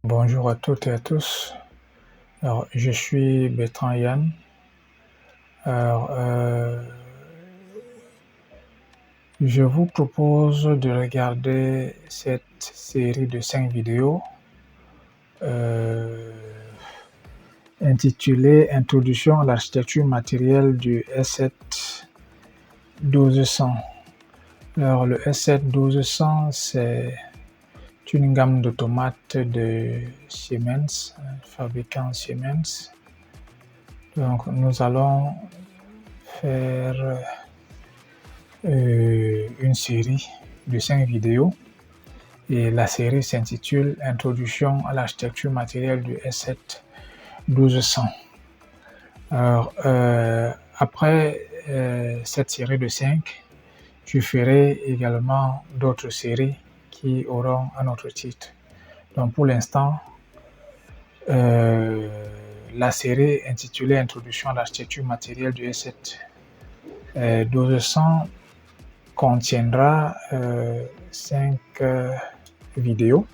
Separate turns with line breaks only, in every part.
Bonjour à toutes et à tous. Alors, je suis Bertrand Yann. Alors, je vous propose de regarder cette série de 5 vidéos intitulée Introduction à l'architecture matérielle du S7 1200. Alors, le S7 1200, c'est une gamme d'automates de Siemens, fabricant Siemens. Donc, nous allons faire une série de 5 vidéos et la série s'intitule Introduction à l'architecture matérielle du S7 1200. Alors, après cette série de 5, je ferai également d'autres séries qui auront un autre titre. Donc pour l'instant, la série intitulée Introduction à l'architecture matérielle du S7 1200 contiendra 5 vidéos.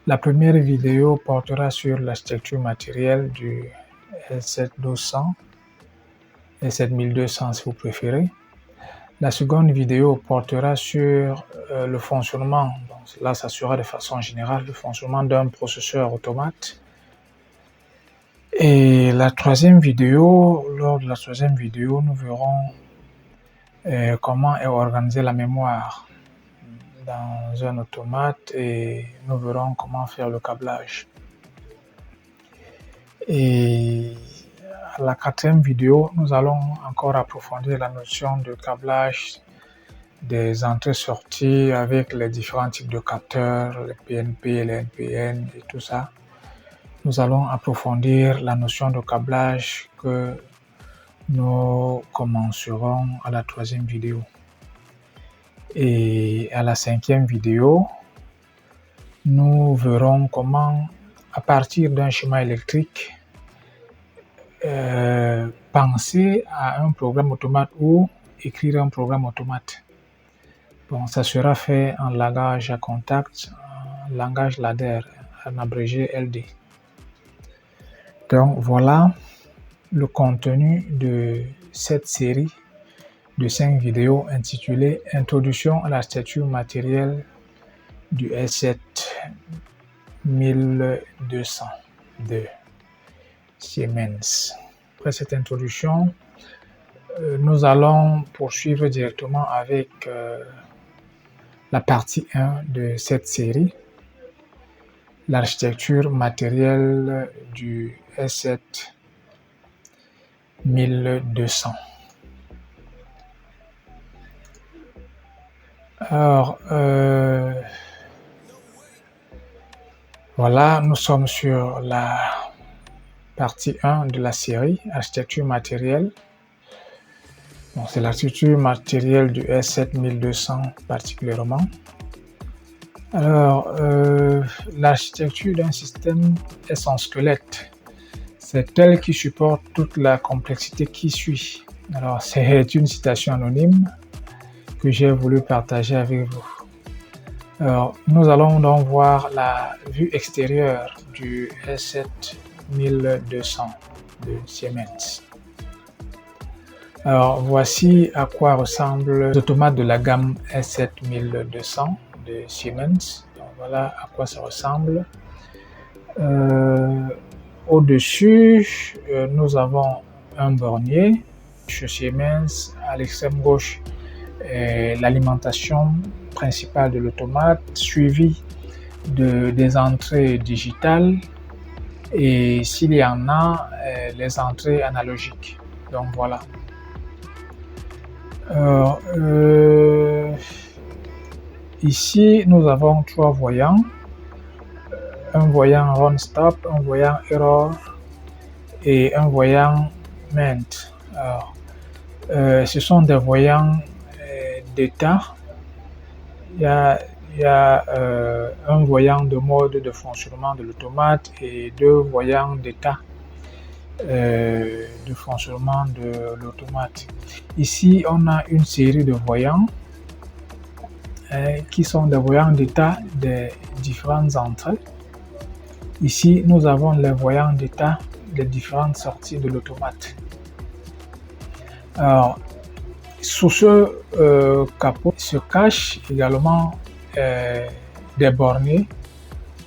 La première vidéo portera sur l'architecture matérielle du S7 1200, S7 1200 si vous préférez. La seconde vidéo portera sur le fonctionnement, donc là ça sera de façon générale, le fonctionnement d'un processeur automate. Et la troisième vidéo, lors de la troisième vidéo, nous verrons comment est organisée la mémoire dans un automate et nous verrons comment faire le câblage. Et à la quatrième vidéo, nous allons encore approfondir la notion de câblage des entrées-sorties avec les différents types de capteurs, les PNP, les NPN et tout ça. Nous allons approfondir la notion de câblage que nous commencerons à la troisième vidéo. Et à la cinquième vidéo, nous verrons comment, à partir d'un schéma électrique, penser à un programme automate ou écrire un programme automate. Bon, ça sera fait en langage à contact, en langage ladder, en abrégé LD. Donc voilà le contenu de cette série de 5 vidéos intitulée Introduction à l'architecture matérielle du S7 1200 de Siemens. Après cette introduction, nous allons poursuivre directement avec la partie 1 de cette série, l'architecture matérielle du S7 1200. Alors, voilà, nous sommes sur la partie 1 de la série, architecture matérielle. Bon, c'est l'architecture matérielle du S7 1200 particulièrement. Alors, l'architecture d'un système est son squelette. C'est elle qui supporte toute la complexité qui suit. Alors, c'est une citation anonyme que j'ai voulu partager avec vous. Alors, nous allons donc voir la vue extérieure du S7 1200 de Siemens. Alors, voici à quoi ressemblent les automates de la gamme S7 1200 de Siemens. Donc, voilà à quoi ça ressemble. Au-dessus, nous avons un bornier chez Siemens. À l'extrême gauche, l'alimentation principale de l'automate, suivie des entrées digitales et s'il y en a, les entrées analogiques. Donc voilà. Ici, nous avons 3 voyants. Un voyant run stop, un voyant error et un voyant ment. Alors, ce sont des voyants d'état. Il y a un voyant de mode de fonctionnement de l'automate et 2 voyants d'état de fonctionnement de l'automate. Ici, on a une série de voyants qui sont des voyants d'état des différentes entrées. Ici, nous avons les voyants d'état des différentes sorties de l'automate. Alors, sous ce capot se cachent également des bornés,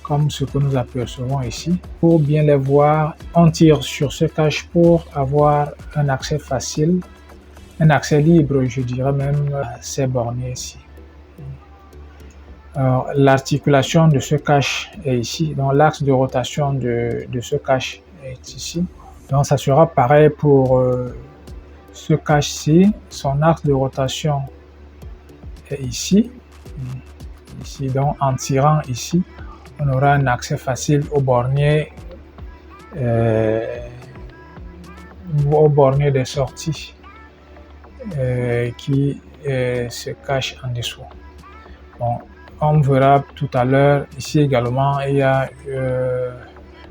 comme ce que nous apercevons ici. Pour bien les voir, on tire sur ce cache pour avoir un accès facile, un accès libre, je dirais même, à ces bornés ici. L'articulation de ce cache est ici, donc l'axe de rotation de ce cache est ici. Donc ça sera pareil pour ce cache-ci, son axe de rotation est ici. Ici, donc en tirant ici, on aura un accès facile au bornier des sorties qui se cache en dessous. Bon, on verra tout à l'heure, ici également, il y a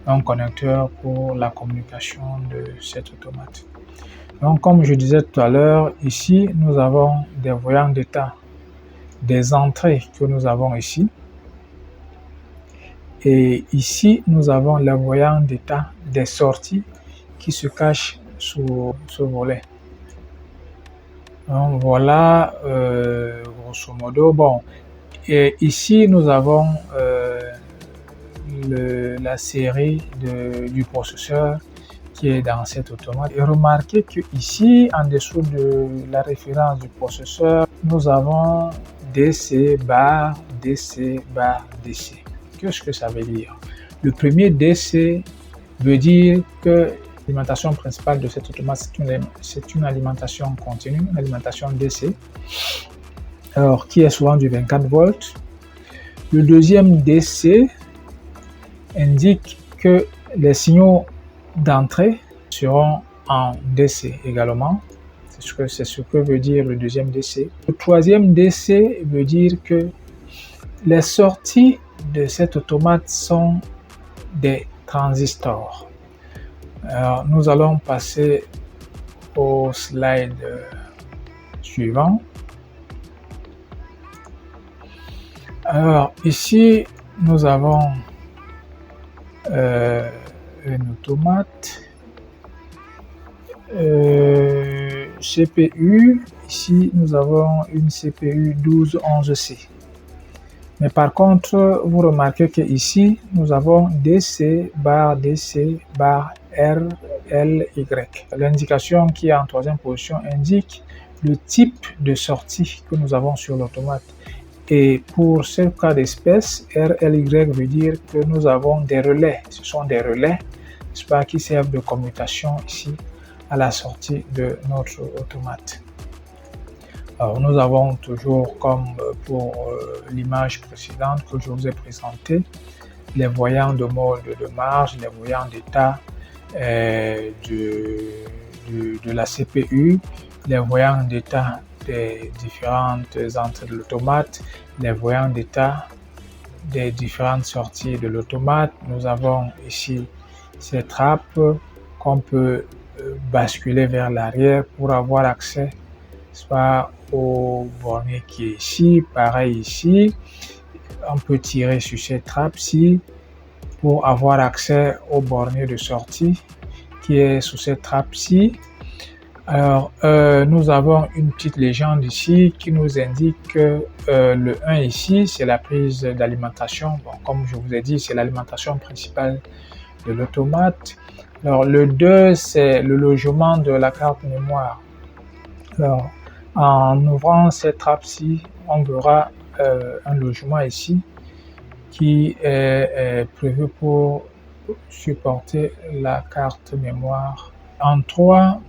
un connecteur pour la communication de cet automate. Donc, comme je disais tout à l'heure, ici, nous avons des voyants d'état des entrées que nous avons ici. Et ici, nous avons les voyants d'état des sorties qui se cachent sous ce volet. Donc, voilà, grosso modo. Bon, et ici, nous avons la série du processeur qui est dans cet automate. Et remarquez que ici, en dessous de la référence du processeur, nous avons DC bar, DC bar, DC. Qu'est-ce que ça veut dire? Le premier DC veut dire que l'alimentation principale de cet automate, c'est une alimentation continue, une alimentation DC, alors qui est souvent du 24 volts. Le deuxième DC indique que les signaux d'entrée seront en DC également. C'est ce que veut dire le deuxième DC. Le troisième DC veut dire que les sorties de cet automate sont des transistors. Alors, nous allons passer au slide suivant. Alors, ici, nous avons un automate CPU. Ici, nous avons une CPU 1211C. Mais par contre, vous remarquez que ici, nous avons DC bar RLY. L'indication qui est en troisième position indique le type de sortie que nous avons sur l'automate. Et pour ce cas d'espèce, RLY veut dire que nous avons des relais. Ce sont des relais, n'est-ce pas, qui servent de commutation ici à la sortie de notre automate. Alors, nous avons toujours, comme pour l'image précédente que je vous ai présentée, les voyants de mode de marge, les voyants d'état de la CPU, les voyants d'état des différentes entrées de l'automate, les voyants d'état des différentes sorties de l'automate. Nous avons ici ces trappes qu'on peut basculer vers l'arrière pour avoir accès soit au bornier qui est ici, pareil ici. On peut tirer sur cette trappe-ci pour avoir accès au bornier de sortie qui est sous cette trappe-ci. Alors, nous avons une petite légende ici qui nous indique que le 1 ici, c'est la prise d'alimentation. Bon, comme je vous ai dit, c'est l'alimentation principale de l'automate. Alors, le 2, c'est le logement de la carte mémoire. Alors, en ouvrant cette trappe-ci, on verra un logement ici qui est prévu pour supporter la carte mémoire. En 3,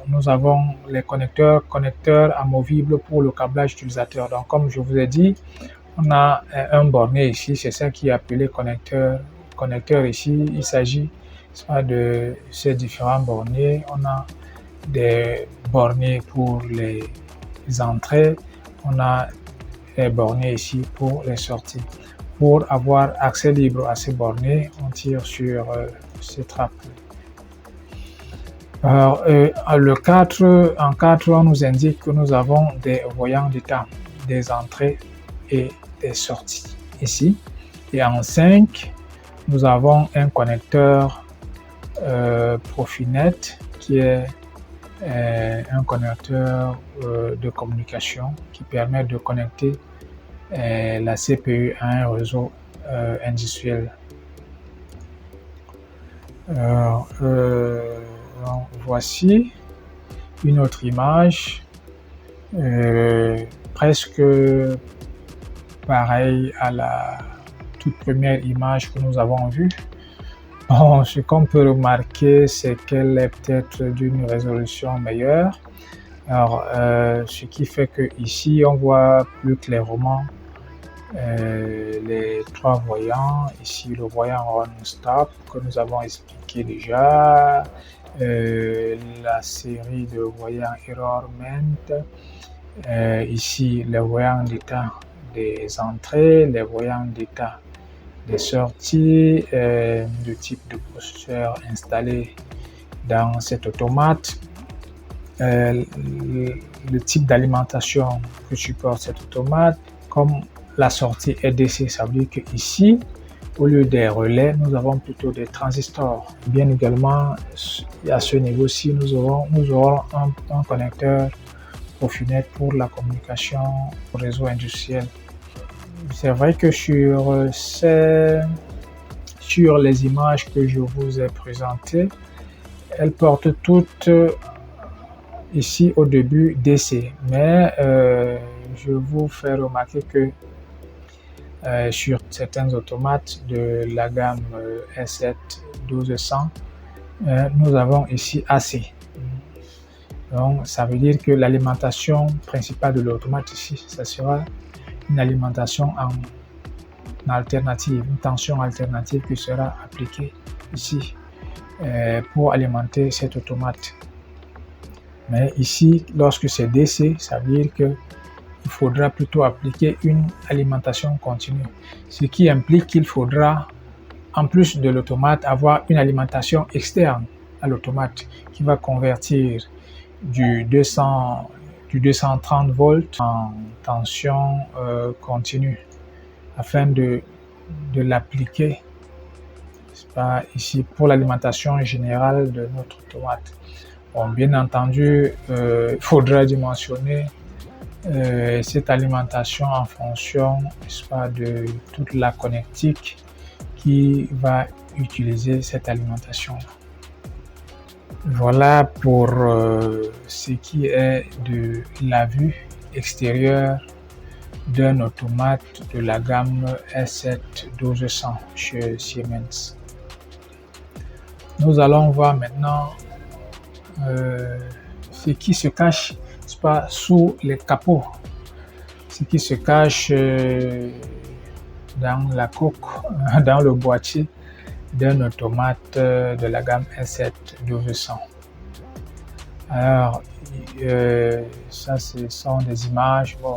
nous avons les connecteurs amovibles pour le câblage utilisateur. Donc, comme je vous ai dit, on a un bornier ici, c'est ça qui est appelé connecteur. Connecteur ici, il s'agit de ces différents borniers. On a des borniers pour les entrées, on a les borniers ici pour les sorties. Pour avoir accès libre à ces borniers, on tire sur ces trappes. Alors, en 4, on nous indique que nous avons des voyants d'état des entrées et des sorties ici. Et en 5, nous avons un connecteur Profinet qui est un connecteur de communication qui permet de connecter la CPU à un réseau industriel. Voici une autre image, presque pareille à la toute première image que nous avons vue. Bon, ce qu'on peut remarquer, c'est qu'elle est peut-être d'une résolution meilleure. Alors, ce qui fait que ici, on voit plus clairement les trois voyants. Ici, le voyant Run Stop que nous avons expliqué déjà. La série de voyants Error Ment. Ici, les voyants d'état des entrées, les voyants d'état des sorties, le type de processeur installé dans cet automate, le type d'alimentation que supporte cet automate, comme la sortie est DC, ça veut dire qu'ici, au lieu des relais, nous avons plutôt des transistors. Bien également, à ce niveau-ci, nous aurons un connecteur Profinet pour la communication au réseau industriel. C'est vrai que sur les images que je vous ai présentées, elles portent toutes ici au début DC, mais je vous fais remarquer que sur certains automates de la gamme S7 1200, nous avons ici AC. Donc ça veut dire que l'alimentation principale de l'automate ici, ça sera une alimentation en alternative, une tension alternative qui sera appliquée ici pour alimenter cet automate. Mais ici, lorsque c'est DC, ça veut dire qu'il faudra plutôt appliquer une alimentation continue, ce qui implique qu'il faudra, en plus de l'automate, avoir une alimentation externe à l'automate qui va convertir du 230 volts en tension continue afin de l'appliquer ici pour l'alimentation générale de notre automate. Bon, bien entendu, il faudra dimensionner cette alimentation en fonction de toute la connectique qui va utiliser cette alimentation. Voilà pour ce qui est de la vue extérieure d'un automate de la gamme S7 1200 chez Siemens. Nous allons voir maintenant ce qui se cache sous les capots, ce qui se cache dans la coque, dans le boîtier d'un automate de la gamme S7 1200. Alors, ça, ce sont des images. Bon,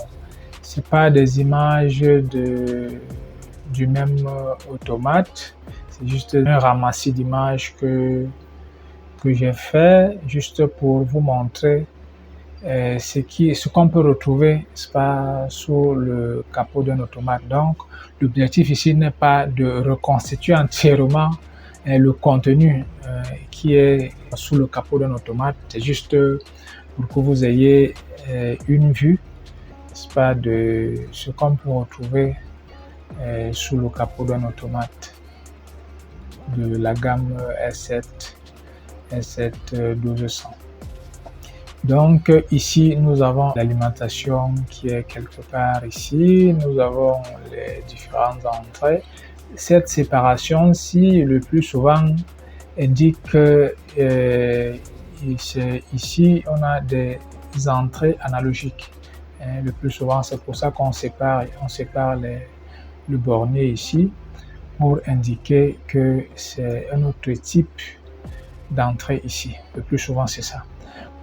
c'est pas des images du même automate, c'est juste un ramassis d'images que j'ai fait juste pour vous montrer ce qu'on peut retrouver sous le capot d'un automate. Donc, l'objectif ici n'est pas de reconstituer entièrement le contenu qui est sous le capot d'un automate, c'est juste pour que vous ayez une vue de ce qu'on peut retrouver sous le capot d'un automate de la gamme S7 1200. Donc ici nous avons l'alimentation qui est quelque part ici, nous avons les différentes entrées. Cette séparation-ci le plus souvent indique que ici on a des entrées analogiques. Le plus souvent c'est pour ça qu'on sépare le bornier ici pour indiquer que c'est un autre type d'entrée ici. Le plus souvent c'est ça.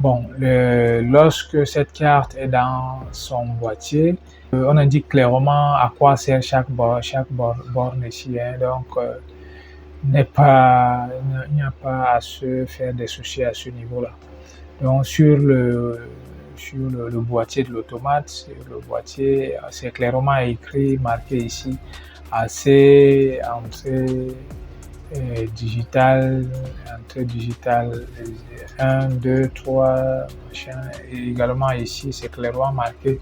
Bon, lorsque cette carte est dans son boîtier, on indique clairement à quoi sert chaque borne ici. Donc, il n'y a pas à se faire des soucis à ce niveau-là. Donc, sur le boîtier de l'automate, c'est clairement écrit, marqué ici AC, entrée digitale, entrée digitale 1, 2, 3, machin. Et également ici, c'est clairement marqué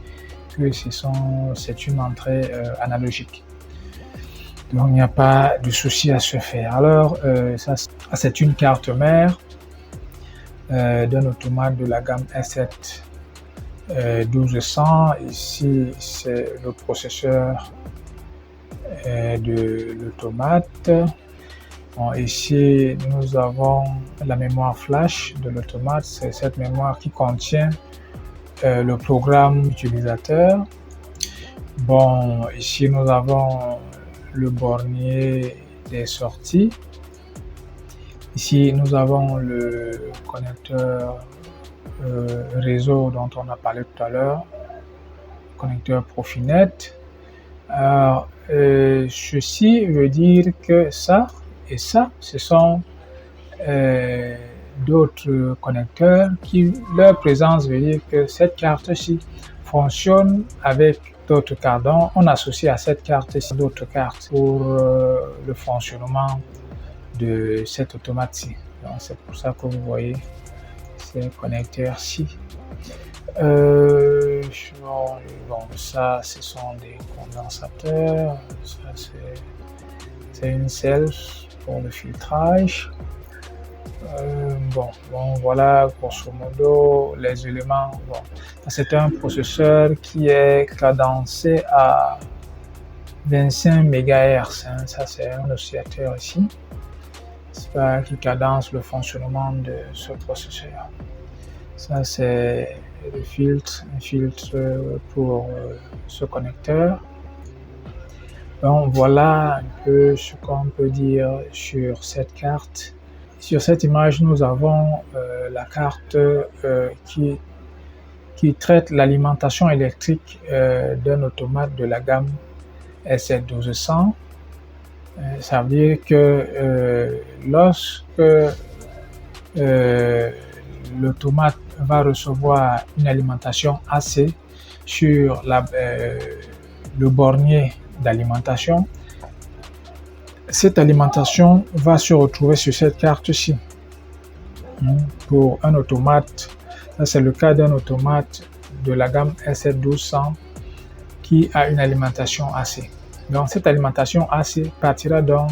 que c'est une entrée analogique. Donc il n'y a pas de souci à se faire. Alors ça c'est une carte mère d'un automate de la gamme S7 1200. Ici c'est le processeur de l'automate. Bon, ici nous avons la mémoire flash de l'automate. C'est cette mémoire qui contient le programme utilisateur. Bon, ici nous avons le bornier des sorties. Ici nous avons le connecteur réseau dont on a parlé tout à l'heure, connecteur Profinet. Alors ceci veut dire que ça et ça, ce sont d'autres connecteurs qui, leur présence veut dire que cette carte-ci fonctionne avec d'autres cartes. Donc, on associe à cette carte-ci d'autres cartes pour le fonctionnement de cet automate-ci. Donc, c'est pour ça que vous voyez ces connecteurs-ci. Bon, ça, ce sont des condensateurs. Ça, c'est une self pour le filtrage. Bon, voilà grosso modo les éléments. Bon, c'est un processeur qui est cadencé à 25 MHz. Hein. Ça, c'est un oscillateur ici. C'est pas qui cadence le fonctionnement de ce processeur. Ça, c'est le filtre, un filtre pour ce connecteur. Donc, voilà un peu ce qu'on peut dire sur cette carte. Sur cette image, nous avons la carte qui traite l'alimentation électrique d'un automate de la gamme S7 1200. Ça veut dire que lorsque l'automate va recevoir une alimentation AC sur le bornier d'alimentation, cette alimentation va se retrouver sur cette carte-ci. Pour un automate, ça c'est le cas d'un automate de la gamme S7 1200 qui a une alimentation AC. Donc cette alimentation AC partira donc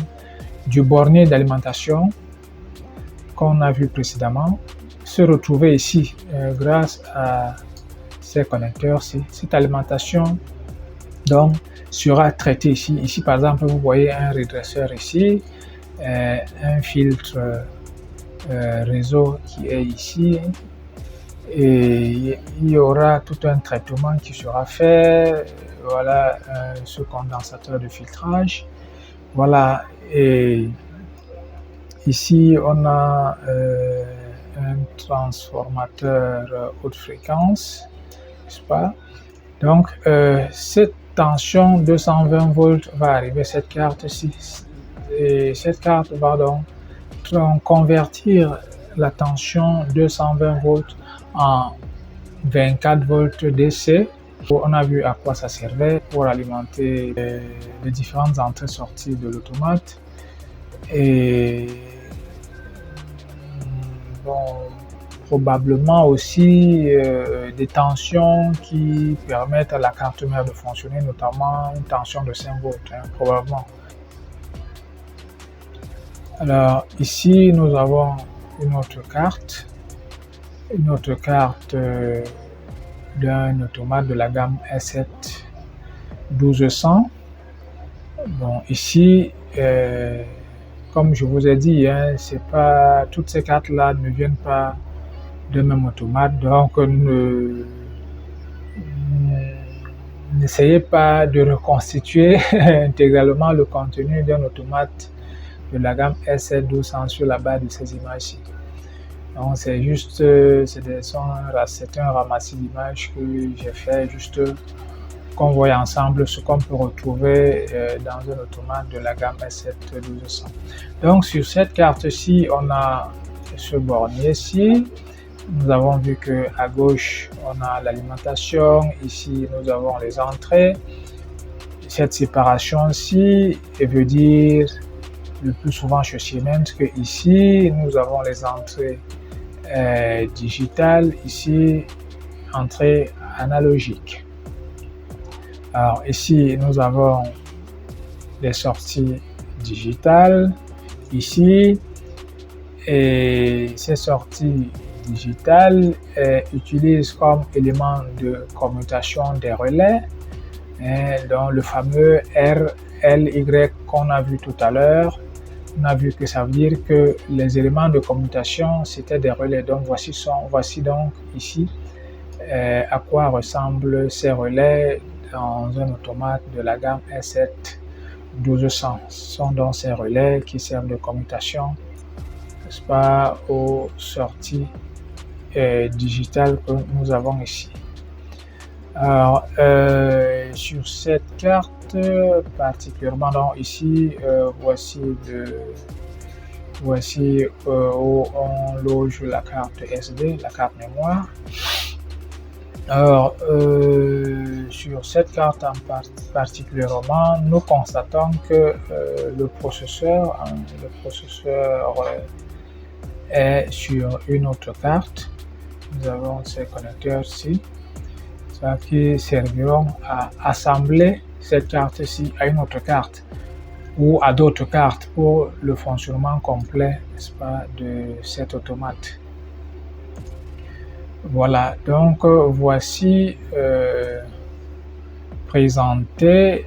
du bornier d'alimentation qu'on a vu précédemment, se retrouver ici grâce à ces connecteurs-ci. Cette alimentation donc sera traitée ici. Ici par exemple, vous voyez un redresseur ici, un filtre réseau qui est ici, et il y aura tout un traitement qui sera fait. Voilà ce condensateur de filtrage. Voilà, et ici on a un transformateur haute fréquence, n'est-ce pas? Donc cette tension 220 volts va arriver à cette carte-ci, et cette carte va donc convertir la tension 220 volts en 24 volts DC. On a vu à quoi ça servait, pour alimenter les différentes entrées-sorties de l'automate. Et bon, probablement aussi des tensions qui permettent à la carte mère de fonctionner, notamment une tension de 5 volts, hein, probablement. Alors ici nous avons une autre carte d'un automate de la gamme S7 1200. Bon, ici comme je vous ai dit, hein, c'est pas, toutes ces cartes là ne viennent pas d'un même automate, donc n'essayez pas de reconstituer intégralement le contenu d'un automate de la gamme S7 1200 sur la base de ces images-ci. Donc c'est juste, c'est un ramassis d'images que j'ai fait, juste qu'on voit ensemble ce qu'on peut retrouver dans un automate de la gamme S7 1200. Donc sur cette carte-ci, on a ce bornier-ci. Nous avons vu que à gauche, on a l'alimentation. Ici, nous avons les entrées. cette séparation-ci veut dire le plus souvent chez Siemens que ici nous avons les entrées digitales, ici entrée analogique. Alors ici nous avons les sorties digitales ici, et ces sorties digitales utilisent comme élément de commutation des relais dans le fameux RLY qu'on a vu tout à l'heure. On a vu que ça veut dire que les éléments de commutation c'était des relais. Donc voici donc ici à quoi ressemblent ces relais dans un automate de la gamme S7 1200. Ce sont donc ces relais qui servent de commutation, n'est-ce pas, aux sorties digitales que nous avons ici. Alors, sur cette carte particulièrement, donc ici, voici où on loge la carte SD, la carte mémoire. Alors, sur cette carte en particulièrement, nous constatons que le processeur est sur une autre carte. Nous avons ces connecteurs-ci, qui serviront à assembler cette carte-ci à une autre carte ou à d'autres cartes pour le fonctionnement complet, n'est-ce pas, de cet automate. Voilà, donc voici présenter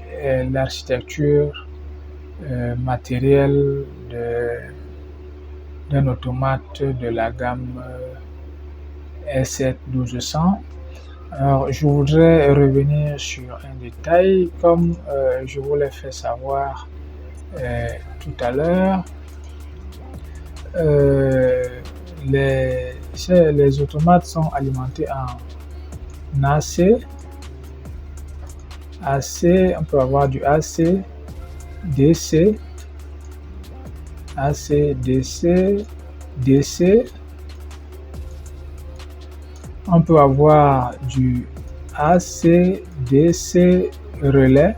l'architecture matérielle d'un automate de la gamme S7 1200. Alors, je voudrais revenir sur un détail, comme je vous l'ai fait savoir tout à l'heure. Les automates sont alimentés en AC. On peut avoir du AC, DC, AC, DC, DC. On peut avoir du AC, DC, relais.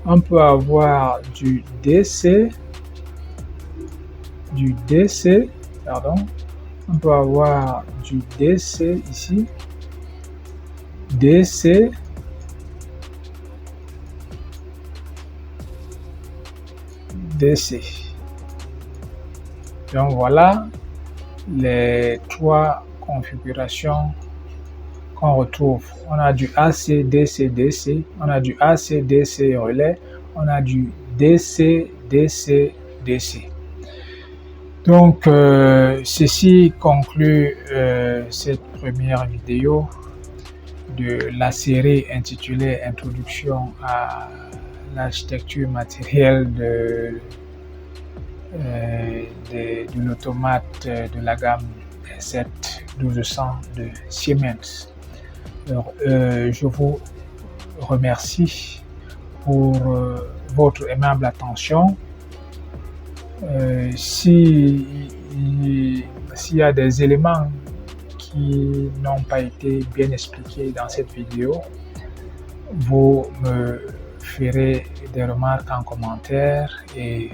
On peut avoir du DC, on peut avoir du DC ici, DC, DC. Donc voilà les trois configurations qu'on retrouve. On a du AC, DC, DC, on a du AC, DC relais, on a du DC, DC, DC. Donc, ceci conclut cette première vidéo de la série intitulée Introduction à l'architecture matérielle de l'automate de la gamme S7 1200 de Siemens. Alors, je vous remercie pour votre aimable attention. S'il y a des éléments qui n'ont pas été bien expliqués dans cette vidéo, vous me ferez des remarques en commentaire et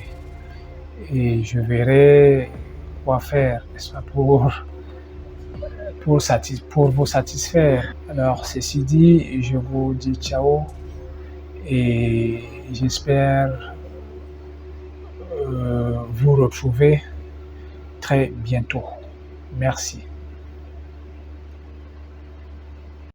je verrai quoi faire, n'est-ce pas, pour vous satisfaire. Alors, ceci dit, je vous dis ciao et j'espère vous retrouver très bientôt. Merci.